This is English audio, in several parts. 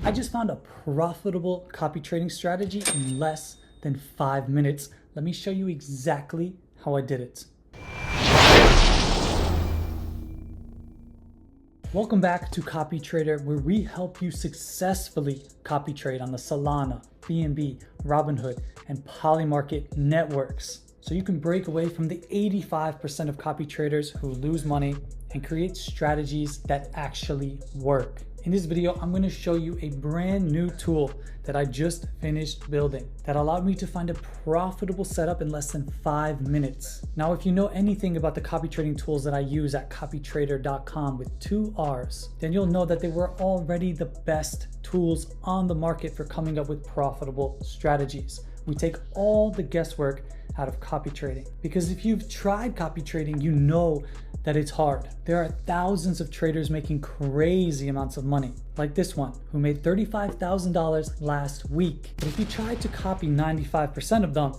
I just found a profitable copy trading strategy in less than 5 minutes. Let me show you exactly how I did it. Welcome back to Copy Trader, where we help you successfully copy trade on the Solana, BNB, Robinhood, and Polymarket networks. So you can break away from the 85% of copy traders who lose money and create strategies that actually work. In this video, I'm going to show you a brand new tool that I just finished building that allowed me to find a profitable setup in less than 5 minutes. Now, if you know anything about the copy trading tools that I use at copytrader.com with 2 R's, then you'll know that they were already the best tools on the market for coming up with profitable strategies. We take all the guesswork out of copy trading, because if you've tried copy trading, you know that it's hard. There are thousands of traders making crazy amounts of money, like this one, who made $35,000 last week. But if you try to copy 95% of them,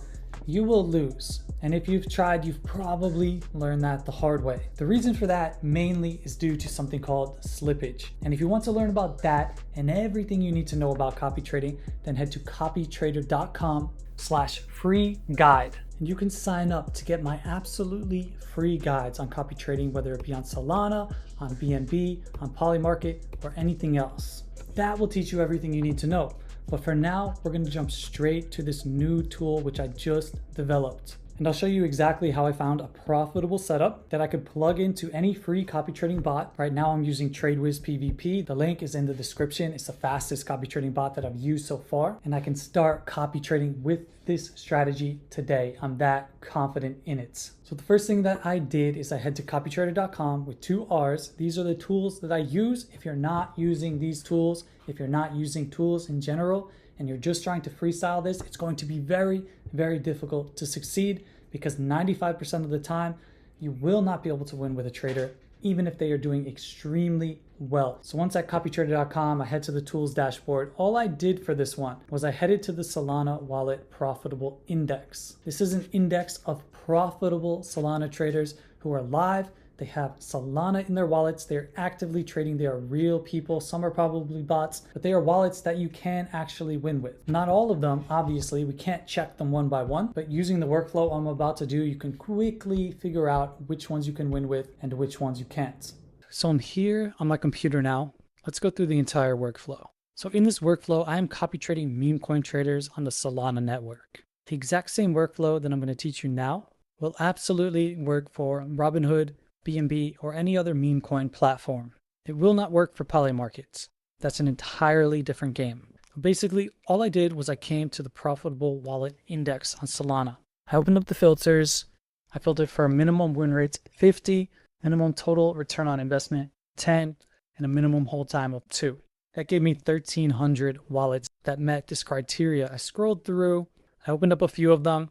you will lose. And if you've tried, you've probably learned that the hard way. The reason for that mainly is due to something called slippage. And if you want to learn about that and everything you need to know about copy trading, then head to copytrader.com/free guide. And you can sign up to get my absolutely free guides on copy trading, whether it be on Solana, on BNB, on Polymarket, or anything else. That will teach you everything you need to know. But for now, we're going to jump straight to this new tool which I just developed. And I'll show you exactly how I found a profitable setup that I could plug into any free copy trading bot. Right now I'm using TradeWiz PVP. The link is in the description. It's the fastest copy trading bot that I've used so far. And I can start copy trading with this strategy today. I'm that confident in it. So the first thing that I did is I head to copytrader.com with 2 R's. These are the tools that I use. If you're not using these tools, if you're not using tools in general, and you're just trying to freestyle this, it's going to be very, very difficult to succeed, because 95% of the time, you will not be able to win with a trader, even if they are doing extremely well. So once at copytrader.com, I head to the tools dashboard. All I did for this one was I headed to the Solana wallet profitable index. This is an index of profitable Solana traders who are live. They have Solana in their wallets. They're actively trading. They are real people. Some are probably bots, but they are wallets that you can actually win with. Not all of them, obviously. We can't check them one by one, but using the workflow I'm about to do, you can quickly figure out which ones you can win with and which ones you can't. So I'm here on my computer now. Let's go through the entire workflow. So in this workflow, I am copy trading meme coin traders on the Solana network. The exact same workflow that I'm going to teach you now will absolutely work for Robinhood, BNB, or any other meme coin platform. It will not work for Polymarkets. That's an entirely different game. Basically, all I did was I came to the profitable wallet index on Solana. I opened up the filters. I filtered for a minimum win rate 50, minimum total return on investment 10, and a minimum hold time of 2. That gave me 1,300 wallets that met this criteria. I scrolled through, I opened up a few of them,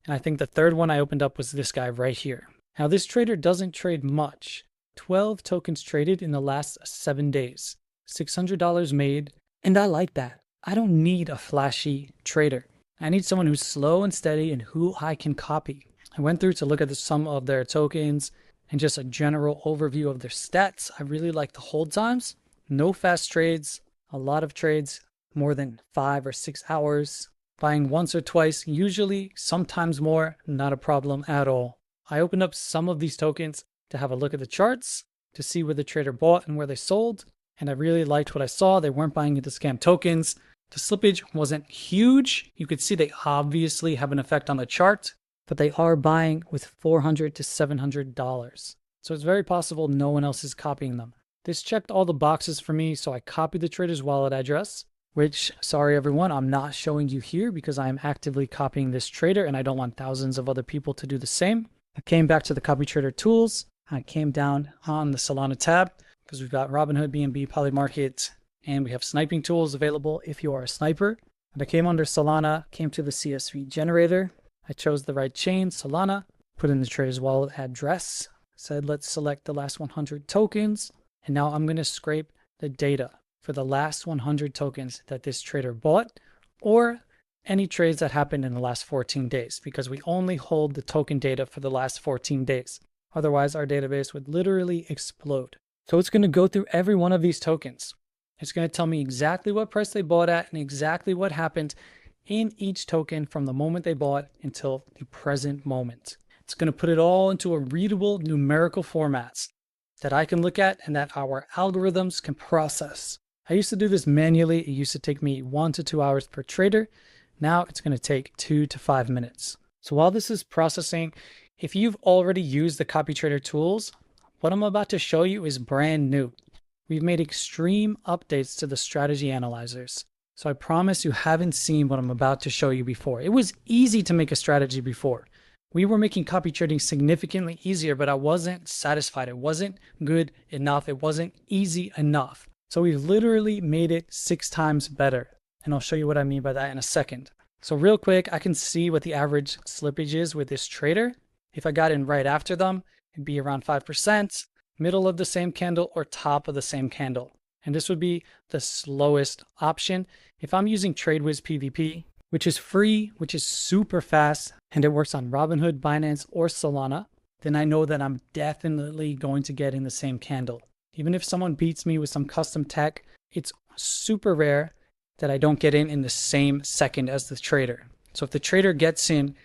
and I think the third one I opened up was this guy right here. Now, this trader doesn't trade much. 12 tokens traded in the last 7 days. $600 made. And I like that. I don't need a flashy trader. I need someone who's slow and steady and who I can copy. I went through to look at some of their tokens and just a general overview of their stats. I really like the hold times. No fast trades. A lot of trades, more than 5 or 6 hours. Buying once or twice, usually, sometimes more, not a problem at all. I opened up some of these tokens to have a look at the charts, to see where the trader bought and where they sold, and I really liked what I saw. They weren't buying into scam tokens. The slippage wasn't huge. You could see they obviously have an effect on the chart, but they are buying with $400 to $700. So it's very possible no one else is copying them. This checked all the boxes for me, so I copied the trader's wallet address, which, sorry everyone, I'm not showing you here because I am actively copying this trader and I don't want thousands of other people to do the same. I came back to the copy trader tools. I came down on the Solana tab because we've got Robinhood, BNB, Polymarket, and we have sniping tools available if you are a sniper. And I came under Solana, came to the CSV generator. I chose the right chain, Solana, put in the trader's wallet address, said let's select the last 100 tokens. And now I'm going to scrape the data for the last 100 tokens that this trader bought, or any trades that happened in the last 14 days, because we only hold the token data for the last 14 days. Otherwise, our database would literally explode. So it's going to go through every one of these tokens. It's going to tell me exactly what price they bought at and exactly what happened in each token from the moment they bought until the present moment. It's going to put it all into a readable numerical formats that I can look at and that our algorithms can process. I used to do this manually. It used to take me 1 to 2 hours per trader. Now it's going to take 2 to 5 minutes. So while this is processing, if you've already used the CopyTrader tools, what I'm about to show you is brand new. We've made extreme updates to the strategy analyzers. So I promise you haven't seen what I'm about to show you before. It was easy to make a strategy before. We were making copy trading significantly easier, but I wasn't satisfied. It wasn't good enough. It wasn't easy enough. So we've literally made it 6 times better. And I'll show you what I mean by that in a second. So real quick, I can see what the average slippage is with this trader. If I got in right after them, it'd be around 5%, middle of the same candle or top of the same candle. And this would be the slowest option. If I'm using TradeWiz PVP, which is free, which is super fast, and it works on Robinhood, Binance, or Solana, then I know that I'm definitely going to get in the same candle. Even if someone beats me with some custom tech, it's super rare that I don't get in the same second as the trader. So if the trader gets in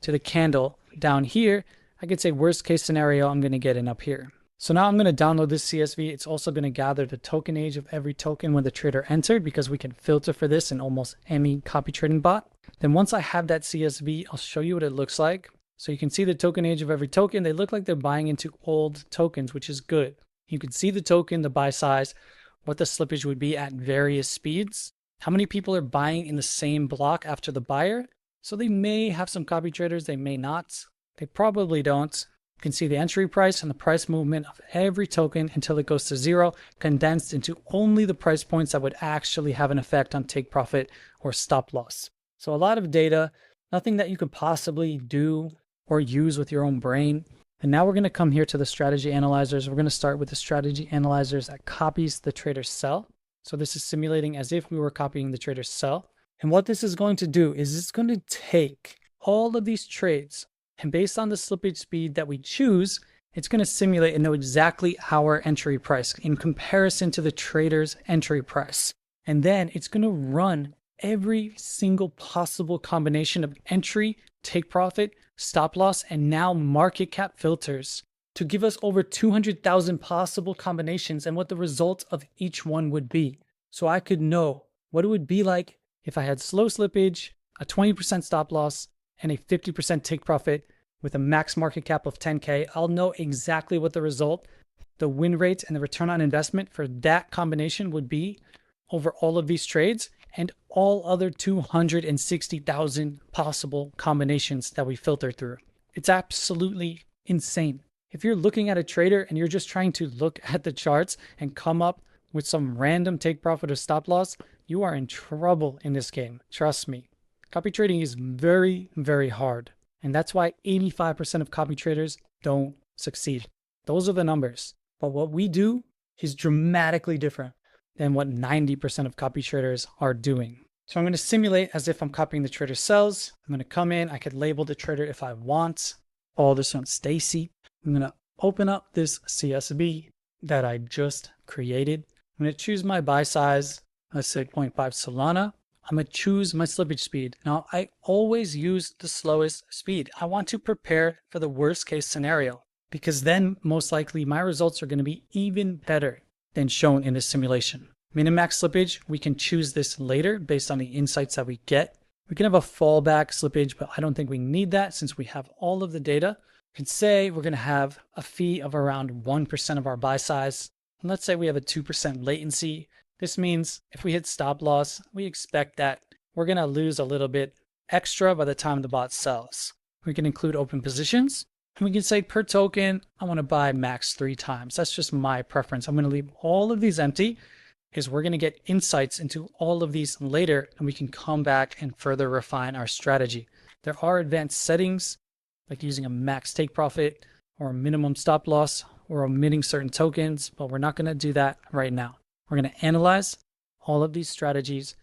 to the candle down here, I could say worst case scenario, I'm going to get in up here. So now I'm going to download this CSV. It's also going to gather the token age of every token when the trader entered, because we can filter for this in almost any copy trading bot. Then once I have that CSV, I'll show you what it looks like. So you can see the token age of every token. They look like they're buying into old tokens, which is good. You can see the token, the buy size, what the slippage would be at various speeds. How many people are buying in the same block after the buyer? So they may have some copy traders, they may not. They probably don't. You can see the entry price and the price movement of every token until it goes to 0, condensed into only the price points that would actually have an effect on take profit or stop loss. So a lot of data, nothing that you could possibly do or use with your own brain. And now we're going to come here to the strategy analyzers. We're going to start with the strategy analyzers that copies the trader's sell. So this is simulating as if we were copying the trader's sell. And what this is going to do is it's going to take all of these trades, and based on the slippage speed that we choose, it's going to simulate and know exactly our entry price in comparison to the trader's entry price. And then it's going to run every single possible combination of entry, take profit, stop loss, and now market cap filters to give us over 200,000 possible combinations and what the result of each one would be. So I could know what it would be like if I had slow slippage, a 20% stop loss, and a 50% take profit with a max market cap of 10K. I'll know exactly what the result, the win rate, and the return on investment for that combination would be over all of these trades and all other 260,000 possible combinations that we filter through. It's absolutely insane. If you're looking at a trader and you're just trying to look at the charts and come up with some random take profit or stop loss, you are in trouble in this game. Trust me. Copy trading is very, very hard. And that's why 85% of copy traders don't succeed. Those are the numbers. But what we do is dramatically different than what 90% of copy traders are doing. So I'm going to simulate as if I'm copying the trader's sells. I'm going to come in. I could label the trader if I want. All this on Stacy. I'm going to open up this CSV that I just created. I'm going to choose my buy size. Let's say 0.5 Solana. I'm going to choose my slippage speed. Now, I always use the slowest speed. I want to prepare for the worst case scenario, because then most likely my results are going to be even better than shown in this simulation. Min and max slippage, we can choose this later based on the insights that we get. We can have a fallback slippage, but I don't think we need that since we have all of the data. We can say we're going to have a fee of around 1% of our buy size. And let's say we have a 2% latency. This means if we hit stop loss, we expect that we're going to lose a little bit extra by the time the bot sells. We can include open positions, and we can say per token, I want to buy max 3 times. That's just my preference. I'm going to leave all of these empty because we're going to get insights into all of these later, and we can come back and further refine our strategy. There are advanced settings like using a max take profit or a minimum stop loss or omitting certain tokens, but we're not going to do that right now. We're going to analyze all of these strategies.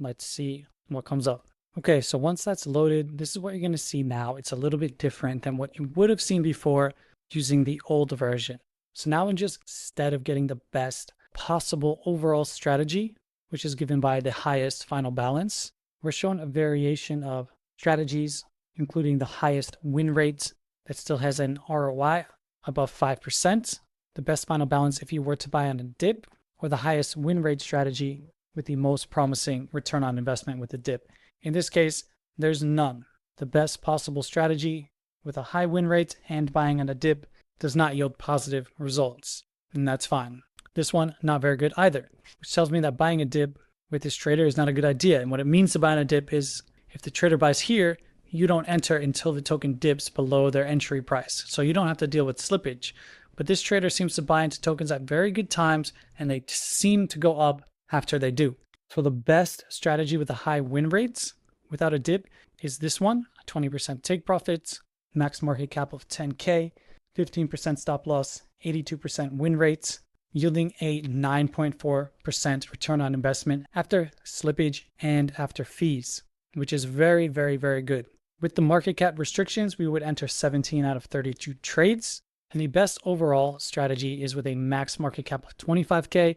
Let's see what comes up. Okay, so once that's loaded, this is what you're going to see now. It's a little bit different than what you would have seen before using the old version. So now instead of getting the best possible overall strategy, which is given by the highest final balance, we're shown a variation of strategies, including the highest win rate that still has an ROI above 5%, the best final balance if you were to buy on a dip, or the highest win rate strategy with the most promising return on investment with a dip. In this case, there's none. The best possible strategy with a high win rate and buying on a dip does not yield positive results, and that's fine. This one, not very good either, which tells me that buying a dip with this trader is not a good idea. And what it means to buy on a dip is if the trader buys here, you don't enter until the token dips below their entry price. So you don't have to deal with slippage. But this trader seems to buy into tokens at very good times, and they seem to go up after they do. So the best strategy with the high win rates without a dip is this one, 20% take profits, max market cap of 10K, 15% stop loss, 82% win rates, yielding a 9.4% return on investment after slippage and after fees, which is very, very, very good. With the market cap restrictions, we would enter 17 out of 32 trades. And the best overall strategy is with a max market cap of 25K,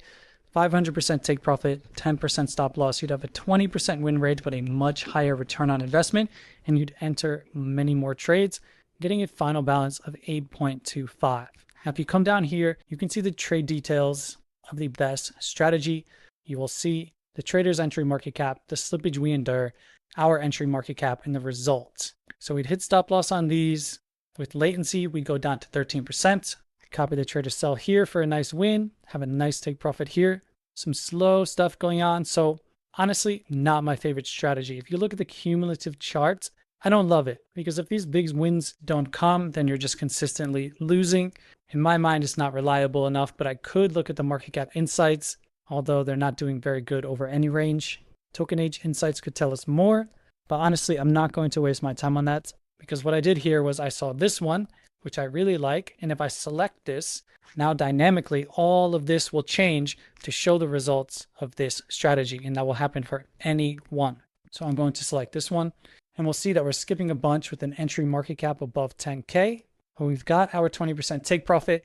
500% take profit, 10% stop loss. You'd have a 20% win rate, but a much higher return on investment, and you'd enter many more trades, getting a final balance of 8.25. Now, if you come down here, you can see the trade details of the best strategy. You will see the trader's entry market cap, the slippage we endure, our entry market cap, and the results. So we'd hit stop loss on these. With latency, we go down to 13%. Copy the trader sell here for a nice win, have a nice take profit here. Some slow stuff going on. So honestly, not my favorite strategy. If you look at the cumulative charts, I don't love it, because if these big wins don't come, then you're just consistently losing. In my mind, it's not reliable enough, but I could look at the market cap insights, although they're not doing very good over any range. Token age insights could tell us more, but honestly, I'm not going to waste my time on that, because what I did here was I saw this one, which I really like, and if I select this, now dynamically, all of this will change to show the results of this strategy, and that will happen for any one. So I'm going to select this one, and we'll see that we're skipping a bunch with an entry market cap above 10K. But we've got our 20% take profit,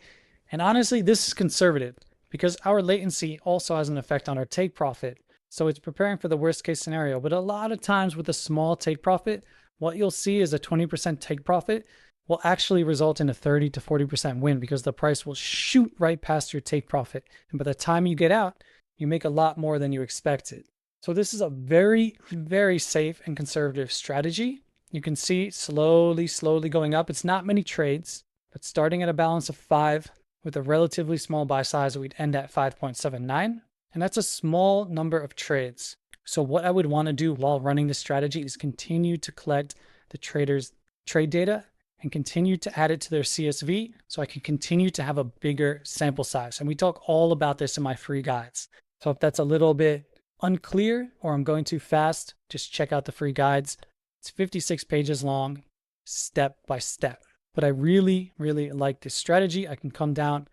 and honestly, this is conservative because our latency also has an effect on our take profit. So it's preparing for the worst case scenario. But a lot of times with a small take profit, what you'll see is a 20% take profit will actually result in a 30 to 40% win, because the price will shoot right past your take profit. And by the time you get out, you make a lot more than you expected. So this is a very, very safe and conservative strategy. You can see slowly going up. It's not many trades, but starting at a balance of 5 with a relatively small buy size, we'd end at 5.79. And that's a small number of trades. So what I would want to do while running this strategy is continue to collect the traders' trade data and continue to add it to their CSV so I can continue to have a bigger sample size. And we talk all about this in my free guides. So if that's a little bit unclear or I'm going too fast, just check out the free guides. It's 56 pages long, step by step. But I really, really like this strategy. I can come down,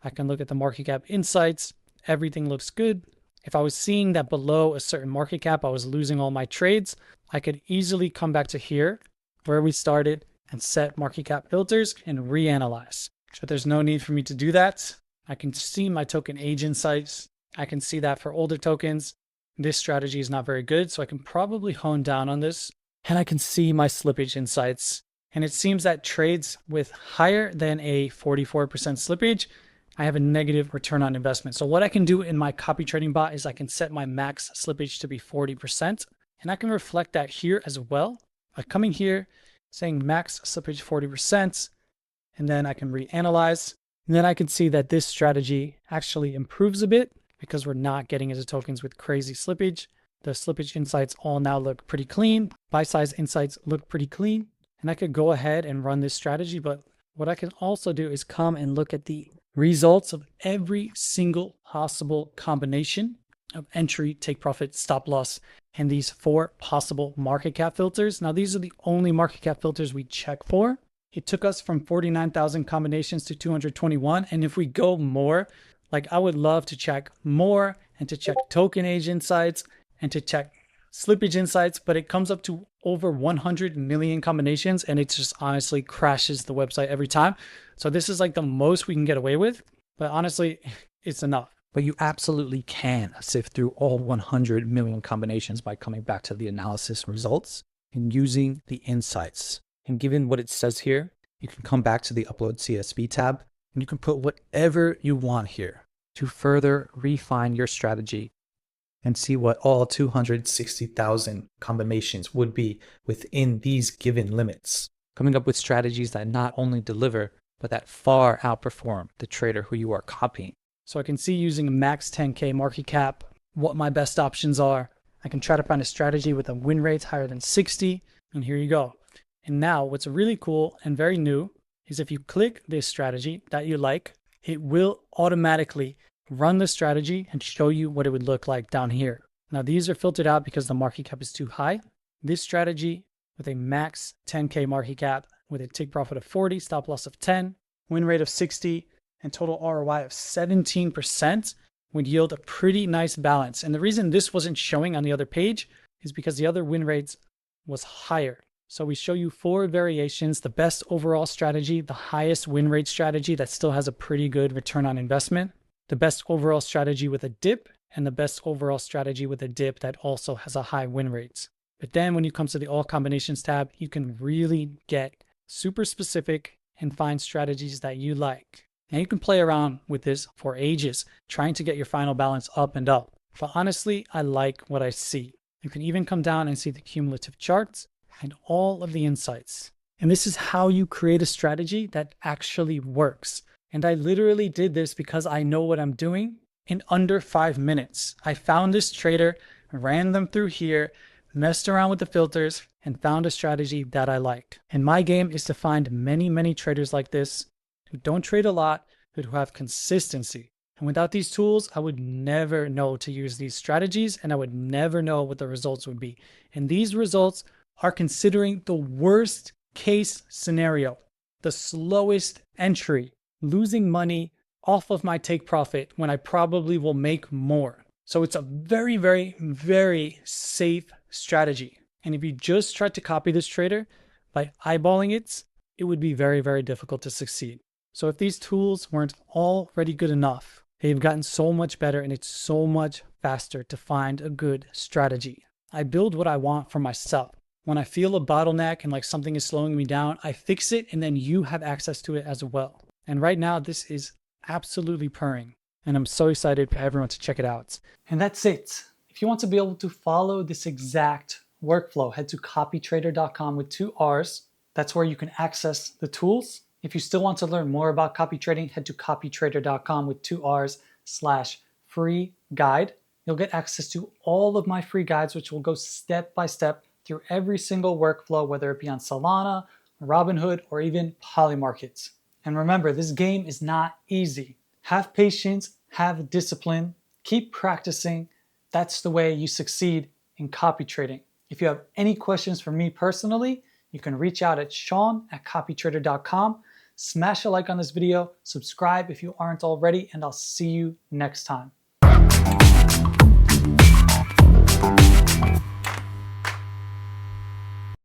I can look at the market cap insights. Everything looks good. If I was seeing that below a certain market cap, I was losing all my trades, I could easily come back to here where we started and set market cap filters and reanalyze. But there's no need for me to do that. I can see my token age insights. I can see that for older tokens, this strategy is not very good. So I can probably hone down on this, and I can see my slippage insights. And it seems that trades with higher than a 44% slippage, I have a negative return on investment. So what I can do in my copy trading bot is I can set my max slippage to be 40%. And I can reflect that here as well. By coming here, saying max slippage 40%, and then I can reanalyze. And then I can see that this strategy actually improves a bit because we're not getting into tokens with crazy slippage. The slippage insights all now look pretty clean. Buy size insights look pretty clean. And I could go ahead and run this strategy, but what I can also do is come and look at the results of every single possible combination of entry, take profit, stop loss, and these 4 possible market cap filters. Now, these are the only market cap filters we check for. It took us from 49,000 combinations to 221. And if we go more, like I would love to check more and to check token age insights and to check slippage insights, but it comes up to over 100 million combinations, and it just honestly crashes the website every time. So this is like the most we can get away with, but honestly, it's enough. But you absolutely can sift through all 100 million combinations by coming back to the analysis results and using the insights. And given what it says here, you can come back to the Upload CSV tab and you can put whatever you want here to further refine your strategy and see what all 260,000 combinations would be within these given limits, coming up with strategies that not only deliver, but that far outperform the trader who you are copying. So I can see using a max 10K market cap, what my best options are. I can try to find a strategy with a win rate higher than 60, and here you go. And now what's really cool and very new is if you click this strategy that you like, it will automatically run the strategy and show you what it would look like down here. Now these are filtered out because the market cap is too high. This strategy with a max 10K market cap with a take profit of 40, stop loss of 10, win rate of 60, and total ROI of 17% would yield a pretty nice balance. And the reason this wasn't showing on the other page is because the other win rates was higher. So we show you 4 variations, the best overall strategy, the highest win rate strategy that still has a pretty good return on investment, the best overall strategy with a dip, and the best overall strategy with a dip that also has a high win rates. But then when you come to the all combinations tab, you can really get super specific and find strategies that you like. And you can play around with this for ages, trying to get your final balance up and up. But honestly, I like what I see. You can even come down and see the cumulative charts and all of the insights. And this is how you create a strategy that actually works. And I literally did this because I know what I'm doing in under 5 minutes. I found this trader, ran them through here, messed around with the filters, and found a strategy that I like. And my game is to find many traders like this who don't trade a lot, but who have consistency. And without these tools, I would never know to use these strategies, and I would never know what the results would be. And these results are considering the worst case scenario, the slowest entry, losing money off of my take profit when I probably will make more. So it's a very safe strategy. And if you just try to copy this trader by eyeballing it, it would be very difficult to succeed. So if these tools weren't already good enough, they've gotten so much better and it's so much faster to find a good strategy. I build what I want for myself. When I feel a bottleneck and like something is slowing me down, I fix it and then you have access to it as well. And right now this is absolutely purring and I'm so excited for everyone to check it out. And that's it. If you want to be able to follow this exact workflow, head to copytrader.com with 2 R's. That's where you can access the tools. If you still want to learn more about copy trading, head to copytrader.com with 2 R's/free guide. You'll get access to all of my free guides, which will go step by step through every single workflow, whether it be on Solana, Robinhood, or even Polymarkets. And remember, this game is not easy. Have patience, have discipline, keep practicing. That's the way you succeed in copy trading. If you have any questions for me personally, you can reach out at Sean@copytrader.com. Smash a like on this video, subscribe if you aren't already, and I'll see you next time.